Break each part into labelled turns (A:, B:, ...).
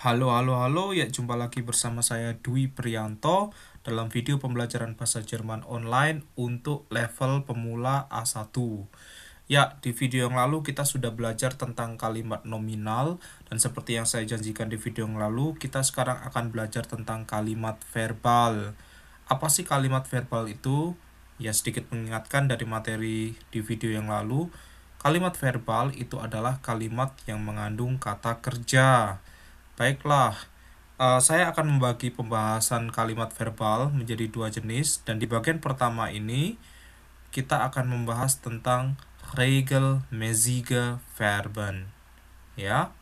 A: Halo, halo, halo, ya jumpa lagi bersama saya Dwi Priyanto dalam video pembelajaran bahasa Jerman online untuk level pemula A1. Ya, di video yang lalu kita sudah belajar tentang kalimat nominal dan seperti yang saya janjikan di video yang lalu, kita sekarang akan belajar tentang kalimat verbal. Apa sih kalimat verbal itu? Ya, sedikit mengingatkan dari materi di video yang lalu, kalimat verbal itu adalah kalimat yang mengandung kata kerja. Baiklah, saya akan membagi pembahasan kalimat verbal menjadi dua jenis, dan di bagian pertama ini kita akan membahas tentang regelmäßige Verben. Ya,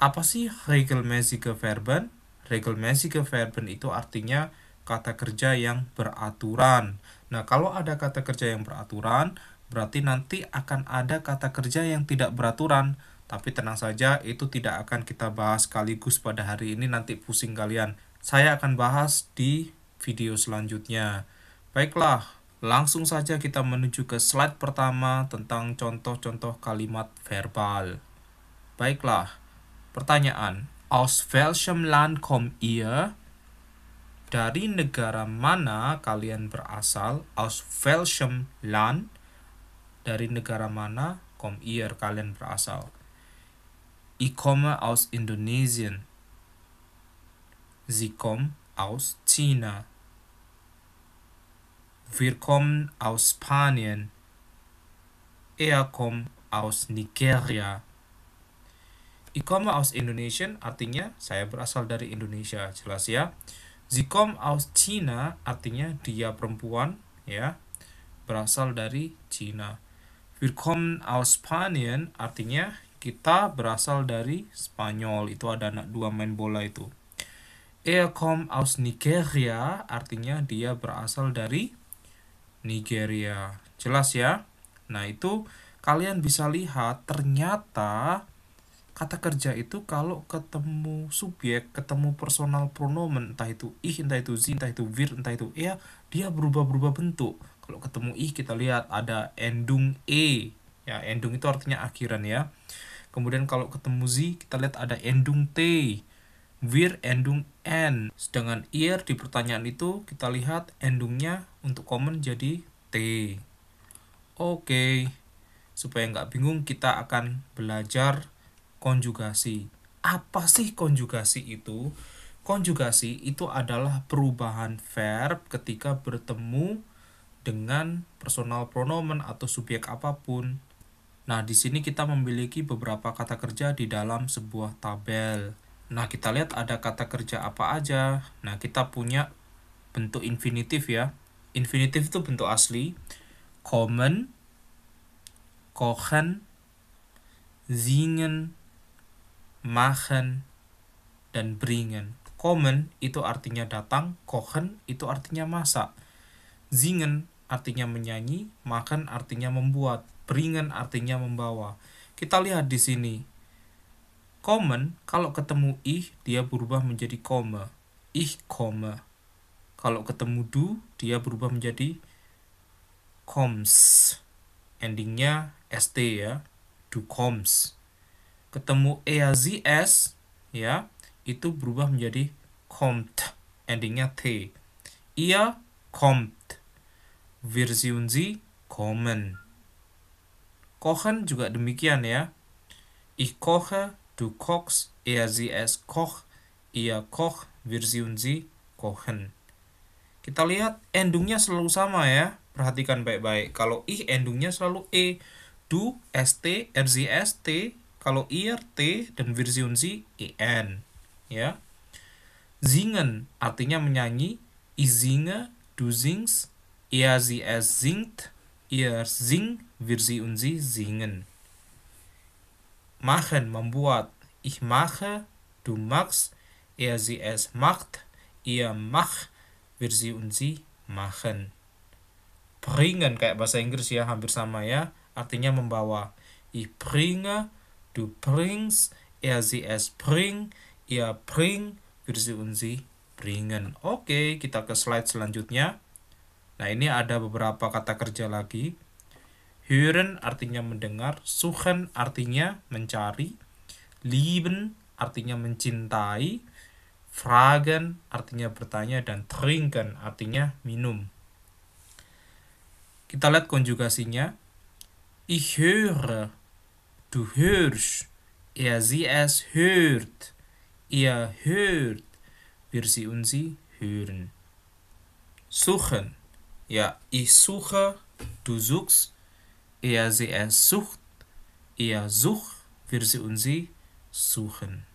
A: apa sih regelmäßige Verben? Regelmäßige Verben itu artinya kata kerja yang beraturan. Nah, kalau ada kata kerja yang beraturan, berarti nanti akan ada kata kerja yang tidak beraturan. Tapi tenang saja, itu tidak akan kita bahas sekaligus pada hari ini, nanti pusing kalian. Saya akan bahas di video selanjutnya. Baiklah, langsung saja kita menuju ke slide pertama tentang contoh-contoh kalimat verbal. Baiklah, pertanyaan. Aus welchem Land kommt ihr? Dari negara mana kalian berasal? Aus welchem Land? Dari negara mana kommt ihr kalian berasal? Ich komme aus Indonesien. Sie kommen aus China. Wir kommen aus Spanien. Er kommt aus Nigeria. Ich komme aus Indonesien artinya saya berasal dari Indonesia, jelas ya. Sie kommen aus China artinya dia perempuan, ya, berasal dari Cina. Wir kommen aus Spanien artinya kita berasal dari Spanyol. Itu ada anak dua main bola itu. Er kommt aus Nigeria artinya dia berasal dari Nigeria. Jelas ya? Nah, itu kalian bisa lihat ternyata kata kerja itu kalau ketemu subjek, ketemu personal pronomen, entah itu ich, entah itu sie, entah itu wir, entah itu er, dia berubah-berubah bentuk. Kalau ketemu ich kita lihat ada endung e. Ya, endung itu artinya akhiran ya. Kemudian kalau ketemu sie kita lihat ada endung t. Wir endung n. Sedangkan ihr di pertanyaan itu kita lihat endungnya untuk common jadi t. Oke. Supaya nggak bingung, kita akan belajar konjugasi. Apa sih konjugasi itu? Konjugasi itu adalah perubahan verb ketika bertemu dengan personal pronomen atau subjek apapun. Nah, di sini kita memiliki beberapa kata kerja di dalam sebuah tabel. Nah, kita lihat ada kata kerja apa aja. Nah, kita punya bentuk infinitif ya. Infinitif itu bentuk asli. Kommen, kochen, singen, machen, dan bringen. Kommen itu artinya datang, kochen itu artinya masak, singen artinya menyanyi, machen artinya membuat, bringen artinya membawa. Kita lihat di sini. Kommen kalau ketemu ich dia berubah menjadi komme. Ich komme. Kalau ketemu du dia berubah menjadi kommst. Endingnya st ya. Du kommst. Ketemu er, sie, es, ya, itu berubah menjadi kommt, endingnya t. Ihr kommt, wir sie und sie kommen. Kochen juga demikian ya. Ich koche, du kochst, er, sie, es kocht, ihr kocht, wir sie und sie kochen. Kita lihat endungnya selalu sama ya. Perhatikan baik-baik. Kalau ich endungnya selalu e, du st, er, sie, es t. Kalau ihr t dan wir sie und sie en, ya. Singen artinya menyanyi. Ich singe, du singst, er sie es singt, ihr singt, wir sie und sie singen. Machen membuat. Ich mache, du machst, er sie es macht, ihr macht, wir sie und sie machen. Bringen kayak bahasa Inggris ya, hampir sama ya. Artinya membawa. Ich bringe, du bringst, er sie es bringt, ihr bringt, wir sie und sie bringen. Oke, kita ke slide selanjutnya. Nah, ini ada beberapa kata kerja lagi. Hören artinya mendengar, suchen artinya mencari, lieben artinya mencintai, fragen artinya bertanya, dan trinken artinya minum. Kita lihat konjugasinya. Ich höre, du hörst, sie es hört, ihr hört, wir sie und sie hören. Suchen, ja, ich suche, du suchst, sie es sucht, ihr sucht, wir sie und sie suchen.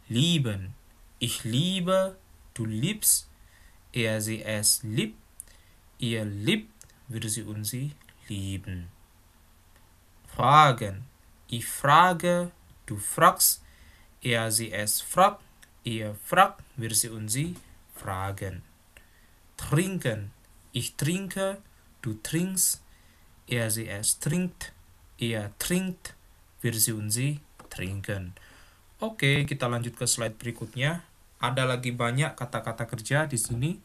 A: Lieben, ich liebe, du liebst, sie es liebt, ihr liebt, wir sie und sie lieben. Fragen, ich frage, du fragst, sie es fragt, ihr fragt, wir sie und sie fragen. Trinken, ich trinke, du trinkst, sie es trinkt, ihr trinkt, wir sie und sie trinken. Oke, kita lanjut ke slide berikutnya. Ada lagi banyak kata-kata kerja di sini.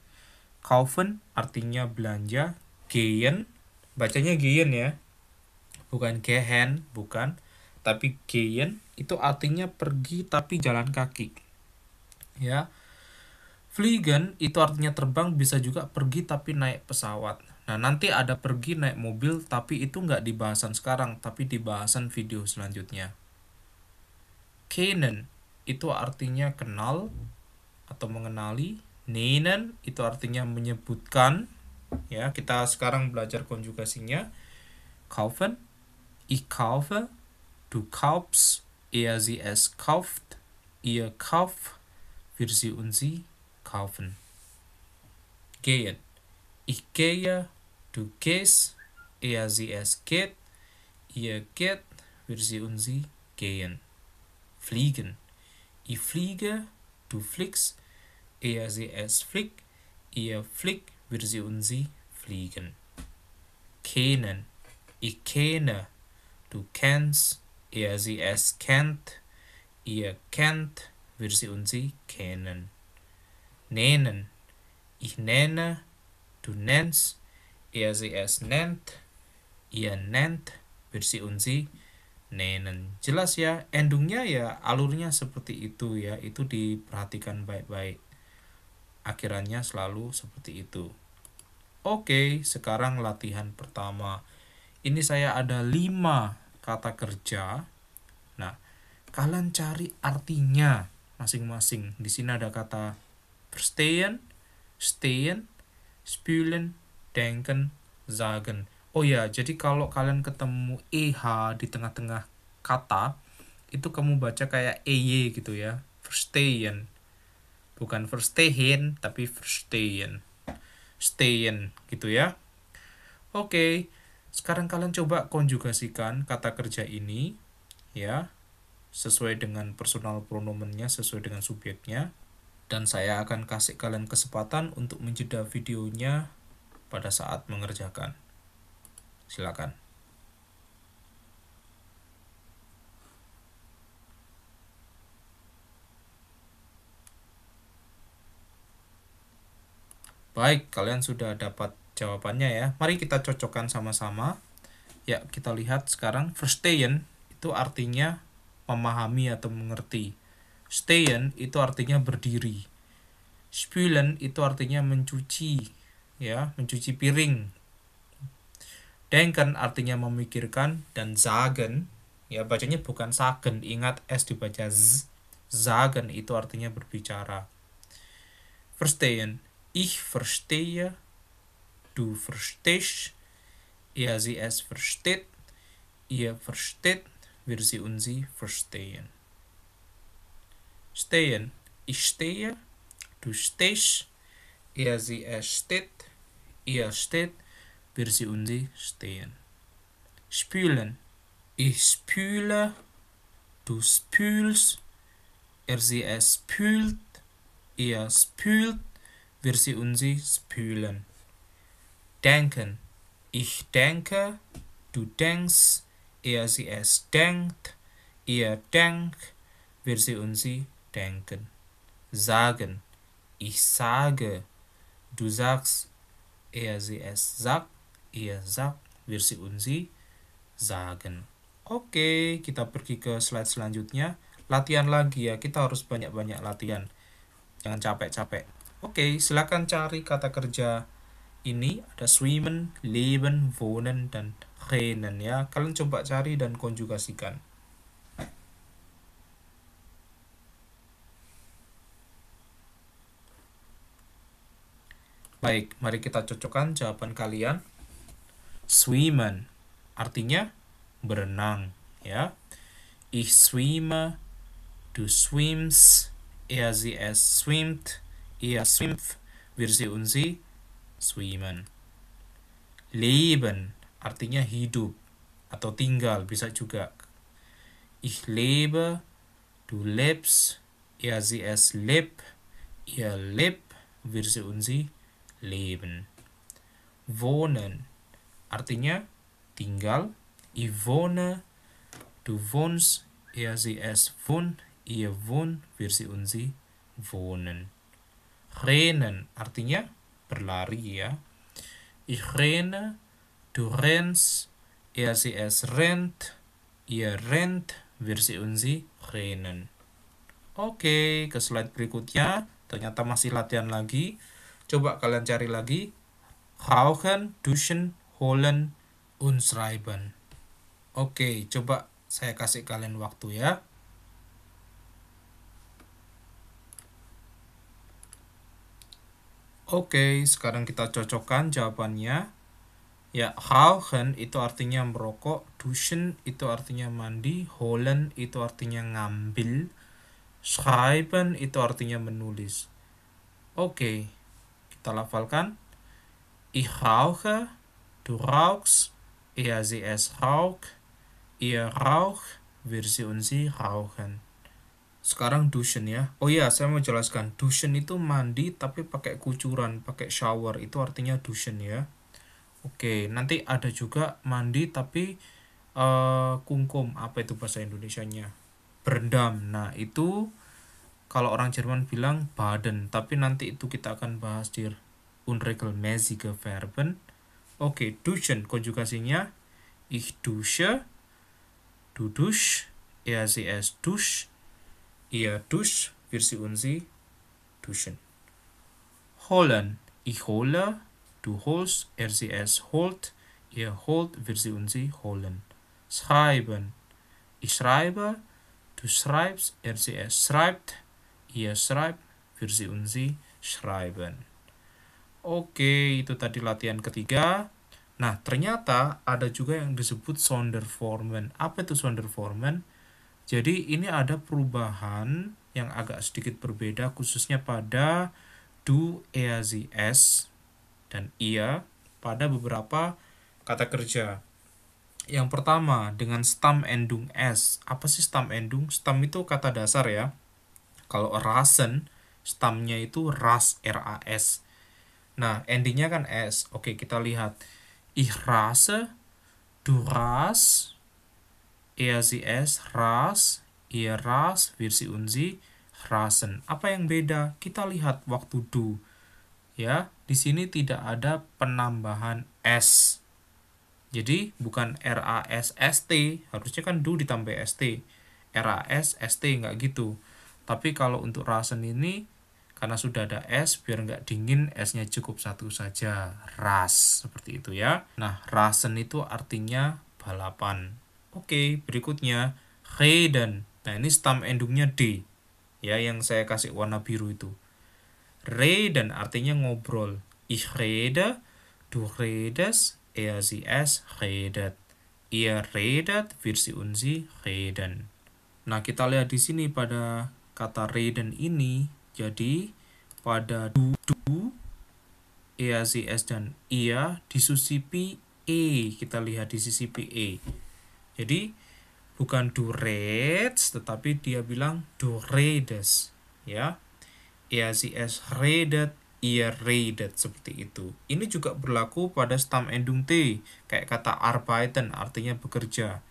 A: Kaufen artinya belanja, gehen, bacanya gehen ya. Bukan gehen, bukan, tapi gehen itu artinya pergi tapi jalan kaki. Ya. Fliegen itu artinya terbang, bisa juga pergi tapi naik pesawat. Nah, nanti ada pergi naik mobil, tapi itu nggak di bahasan sekarang, tapi di bahasan video selanjutnya. Kennen itu artinya kenal atau mengenali. Nennen itu artinya menyebutkan. Ya, kita sekarang belajar konjugasinya. Kaufen, ich kaufe, du kaufst, sie es kauft, ihr kauft, wir sie und sie kaufen. Gehen, ich gehe, du gehst, sie es geht, ihr geht, wir sie und sie gehen. Fliegen, ich fliege, du fliegst, sie es fliegt, ihr fliegt, wir sie und sie fliegen. Kennen, ich kenne, du kennst, sie es kennt, ihr kennt, wir sie und sie kennen. Nennen, ich nenne, du nennst, sie es nennt, ihr nennt, wir sie und sie nennen. Jelas ya, endungnya ya alurnya seperti itu ya, itu diperhatikan baik-baik. Akhirannya selalu seperti itu. Oke, sekarang latihan pertama. Ini saya ada 5 kata kerja. Nah, kalian cari artinya masing-masing. Di sini ada kata verstehen, stehen, spülen, denken, sagen. Oh ya, jadi kalau kalian ketemu EH di tengah-tengah kata, itu kamu baca kayak EY gitu ya. Verstehen. Bukan verstehen, tapi verstehen. Stehen gitu ya. Oke, sekarang kalian coba konjugasikan kata kerja ini ya, sesuai dengan personal pronomennya, sesuai dengan subjeknya. Dan saya akan kasih kalian kesempatan untuk menjeda videonya pada saat mengerjakan. Silakan. Baik, kalian sudah dapat jawabannya ya. Mari kita cocokkan sama-sama. Ya, kita lihat sekarang. Verstehen itu artinya memahami atau mengerti. Stehen itu artinya berdiri. Spülen itu artinya mencuci, ya, mencuci piring. Denken artinya memikirkan, dan sagen, ya bacanya bukan sagen, ingat S dibaca Z. Sagen itu artinya berbicara. Verstehen, ich verstehe, du verstehst, sie es versteht, ihr versteht, wir sie und sie verstehen. Stehen, ich stehe, du stehst, sie es steht, ihr steht, wir sie und sie stehen. Spülen, ich spüle, du spülst, sie es spült, ihr spült, wir sie und sie spülen. Denken, ich denke, du denkst, sie es denkt, ihr denkt, wir sie und sie denken. Sagen, ich sage, du sagst, sie es sagt, ihr sagt, wir sie und sie sagen. Oke, kita pergi ke slide selanjutnya. latihan lagi ya, kita harus banyak-banyak latihan, jangan capek-capek. Oke, silakan cari kata kerja ini, ada swimmen, leben, wohnen, dan rennen ya. Kalian coba cari dan konjugasikan. Baik, mari kita cocokkan jawaban kalian. Swimmen artinya berenang ya. Ich schwimme, du schwimmst, sie es schwimmt, ihr schwimmt, wir sie und sie schwimmen. Leben artinya hidup atau tinggal, bisa juga. Ich lebe, du lebst, sie es lebt, ihr lebt, wir sie und sie leben. Wohnen artinya tinggal. Ich wohne, du wohnst, sie es wohnt, ihr wohnt, wir sie und sie wohnen. Rennen artinya berlari ya. Ich renne, du rennst, sie es rennt, ihr rennt, wir sie und sie rennen. Oke, ke slide berikutnya. Ternyata masih latihan lagi. Coba kalian cari lagi. Rauchen, duschen, holen, und schreiben. Oke, coba saya kasih kalian waktu ya. Oke, sekarang kita cocokkan jawabannya. Ya, rauchen itu artinya merokok, duschen itu artinya mandi, holen itu artinya ngambil, schreiben itu artinya menulis. Oke, kita lafalkan. Ich rauche, du rauchst, sie es raucht, ihr raucht, wir sie und sie rauchen. Sekarang duschen ya. Oh iya, saya mau jelaskan. Duschen itu mandi tapi pakai kucuran, pakai shower. Itu artinya duschen ya. Oke, nanti ada juga mandi tapi kungkum. Apa itu bahasa Indonesianya? Berendam. Nah, itu kalau orang Jerman bilang baden, tapi nanti itu kita akan bahas di unregelmäßige Verben. Oke, duschen konjugasinya ich dusche, du dusch, sie es dusch, ihr dusch, wir sie und sie duschen. Holen, ich hole, du holst, sie es holt, ihr holt, wir sie und sie holen. Schreiben, ich schreibe, du schreibst, sie es schreibt, ihr schreibt, wir sie und sie schreiben. Oke, itu tadi latihan ketiga. Nah, ternyata ada juga yang disebut Sonderformen. Apa itu Sonderformen? Jadi ini ada perubahan yang agak sedikit berbeda, khususnya pada du, sie, es, dan ia pada beberapa kata kerja. Yang pertama dengan Stammendung s. Apa sih Stammendung? Stamm itu kata dasar ya. Kalau rasen, stamnya itu ras, ras. Nah, endingnya kan s. Oke, kita lihat. Ich rase, du ras, sie es ras, ihr ras, wir sie und sie rasen. Apa yang beda? Kita lihat waktu du. Ya, di sini tidak ada penambahan s. Jadi bukan RASST, harusnya kan du ditambah ST. RASST nggak gitu. Tapi kalau untuk rasen ini karena sudah ada S, biar nggak dingin, S-nya cukup satu saja. Ras, seperti itu ya. Nah, rasen itu artinya balapan. Oke, berikutnya reden. Nah, ini Stammendungnya D. Ya, yang saya kasih warna biru itu. Reden artinya ngobrol. Ich rede, du redest, sie es redet. Ihr redet, wir sie und sie reden. Nah, kita lihat di sini pada kata reden ini. Jadi pada du, sie, es, dan ia disusipi e. Kita lihat disisipi e. Jadi bukan du redest, tetapi dia bilang du redest. Ya, sie, es redet, ihr redet, seperti itu. Ini juga berlaku pada Stammendung T. Kayak kata arbeiten artinya bekerja.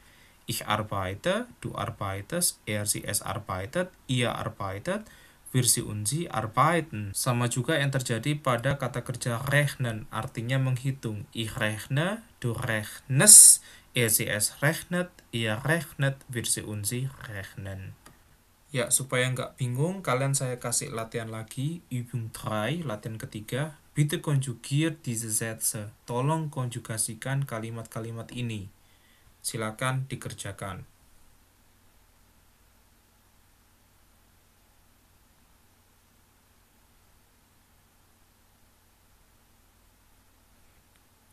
A: Ich arbeite, du arbeitest, sie, es arbeitet, ihr arbeitet, wir sie und sie arbeiten. Sama juga yang terjadi pada kata kerja rechnen, artinya menghitung. Ich rechne, du rechnest, sie, es rechnet, ihr rechnet, wir sie und sie rechnen. Ya, supaya nggak bingung, kalian saya kasih latihan lagi, Übung 3, latihan ketiga. Bitte konjugiert diese Sätze. Tolong konjugasikan kalimat-kalimat ini. Silakan dikerjakan.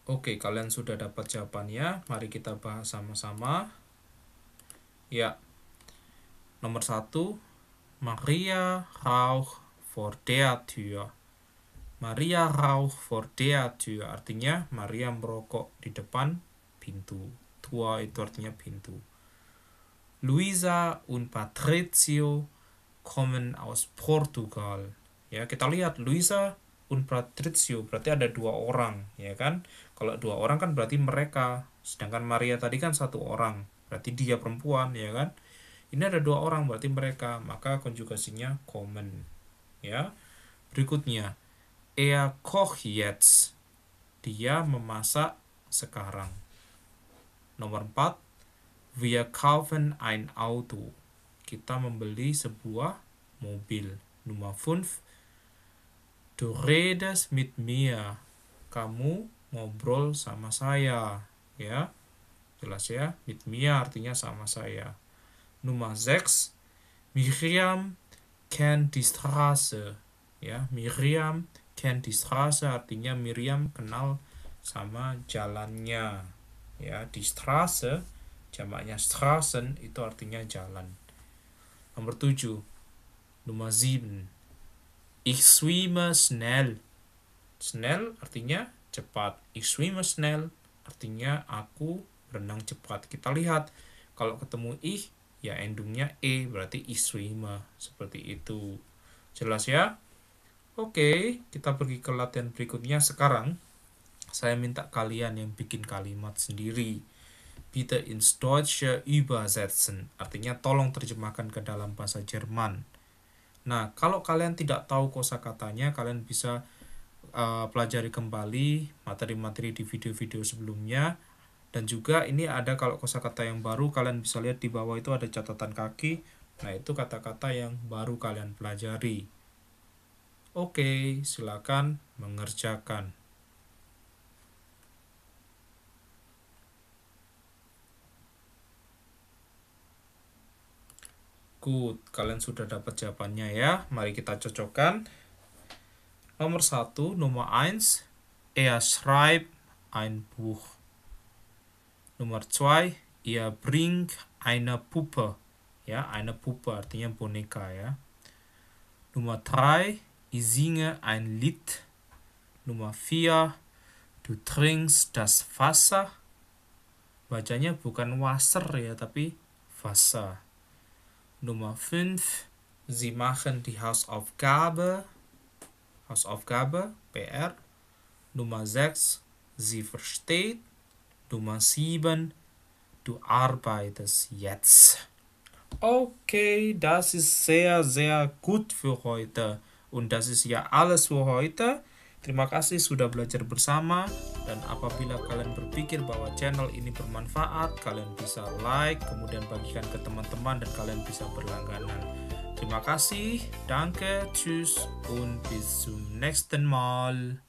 A: Oke, kalian sudah dapat jawabannya. Mari kita bahas sama-sama. Ya, nomor 1, Maria raucht vor der Tür. Maria raucht vor der Tür artinya Maria merokok di depan pintu. Tua itu artinya pintu. Luisa und Patrizio kommen aus Portugal. Ya, kita lihat Luisa und Patrizio berarti ada 2 orang, ya kan? Kalau 2 orang kan berarti mereka. Sedangkan Maria tadi kan 1 orang, berarti dia perempuan, ya kan? Ini ada 2 orang berarti mereka, maka konjugasinya kommen. Ya. Berikutnya, er kocht jetzt. Dia memasak sekarang. Nomor 4, wir kaufen ein Auto. Kita membeli sebuah mobil. Nomor 5, du redest mit mir. Kamu ngobrol sama saya, ya. Jelas ya, mit mir artinya sama saya. Nomor 6, Miriam kennt die Straße. Ya, Miriam kennt die Straße artinya Miriam kenal sama jalannya. Ya, die Straße jamaknya Straßen itu artinya jalan. Nomor 7, Nummer 7, ich schwimme schnell. Schnell artinya cepat. Ich schwimme schnell artinya aku berenang cepat. Kita lihat kalau ketemu ich ya endingnya e berarti ich schwimme, seperti itu. Jelas ya? Oke, kita pergi ke latihan berikutnya. Sekarang saya minta kalian yang bikin kalimat sendiri. Bitte ins Deutsche übersetzen. Artinya tolong terjemahkan ke dalam bahasa Jerman. Nah, kalau kalian tidak tahu kosakatanya, kalian bisa pelajari kembali materi-materi di video-video sebelumnya. Dan juga ini ada kalau kosakata yang baru, kalian bisa lihat di bawah itu ada catatan kaki. Nah, itu kata-kata yang baru kalian pelajari. Oke, silakan mengerjakan. Good, kalian sudah dapat jawabannya ya. Mari kita cocokkan. Nomor 1, Nummer 1, er schreibt ein Buch. Nomor 2, er bringt eine Puppe. Ya, eine Puppe artinya boneka ya. Nummer 3, ich singe ein Lied. Nummer 4, du trinkst das Wasser. Bacanya bukan Wasser ya, tapi Wasser. Nummer 5, sie machen die Hausaufgabe, PR. Nummer 6, sie versteht. Nummer 7, du arbeitest jetzt. Okay, das ist sehr, sehr gut für heute. Und das ist ja alles für heute. Terima kasih sudah belajar bersama. Dan apabila kalian berpikir bahwa channel ini bermanfaat, kalian bisa like, kemudian bagikan ke teman-teman, dan kalian bisa berlangganan. Terima kasih, danke, tschüss, und bis zum nächsten Mal.